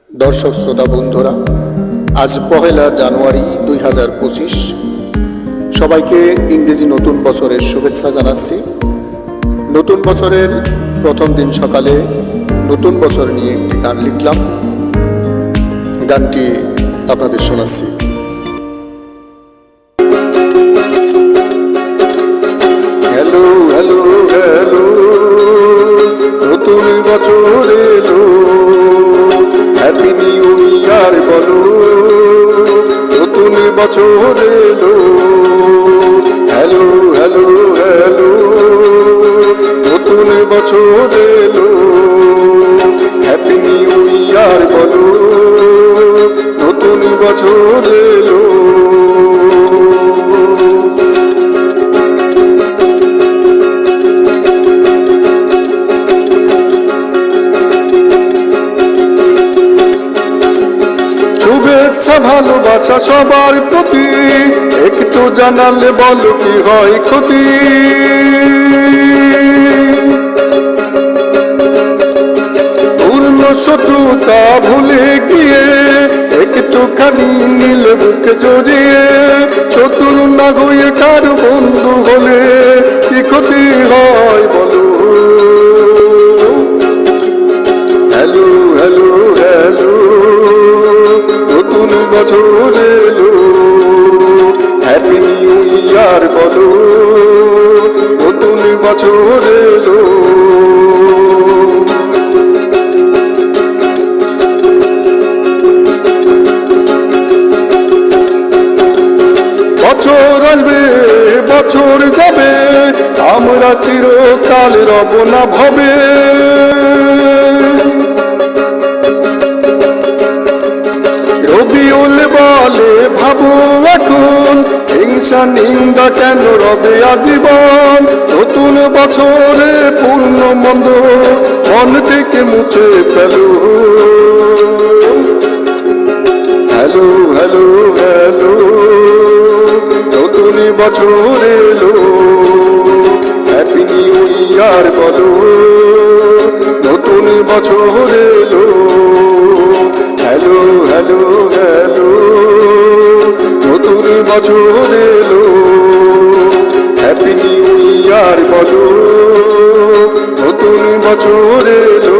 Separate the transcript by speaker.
Speaker 1: দর্শক শ্রোতা বন্ধুরা, আজ পহেলা জানুয়ারি 2025। সবাইকে ইংরেজি নতুন বছরের শুভেচ্ছা জানাচ্ছি। নতুন বছরের প্রথম দিন সকালে নতুন বছর নিয়ে একটি গান লিখলাম, গানটি আপনাদের শোনাচ্ছি। হ্যালো হ্যালো হ্যালো, নতুন বছর এলো, হ্যাপি নিউ ইয়ার বলো, নতুন বছর এলো। হ্যালো হ্যালো হ্যালো, নতুন বছর এলো, হ্যাপি নিউ ইয়ার বলো, নতুন বছর এলো। শুভেচ্ছা ভালোবাসা সবার প্রতি, একটু জানালে বলো কি হয় ক্ষতি। পূর্ণ শত্রুতা ভুলে গিয়ে একটুখানি নীল বুকে জড়িয়ে, শত্রু না হয়ে কার বন্ধু হলে কি ক্ষতি হয় বলো। হ্যালো হ্যালো হ্যালো, নতুন বছর এলো, হ্যাপি নিউ ইয়ার বলো, নতুন বছর এলো। বছর আসবে বছর যাবে, আমরা চিরকাল রব না ভবে। রবিউল বলে ভাবো এখন, হিংসা নিন্দা কেন রবে আজীবন। নতুন বছরে পূর্ণ মন্দ মন থেকে মুছে ফেলো। হ্যালো হ্যালো হ্যালো, নতুন বছর এলো, হ্যাপি নিউ ইয়ার বলো, নতুন বছর এলো। হ্যালো হ্যালো হ্যালো, নতুন বছর এলো, হ্যাপি নিউ ইয়ার বলো, নতুন বছর এলো।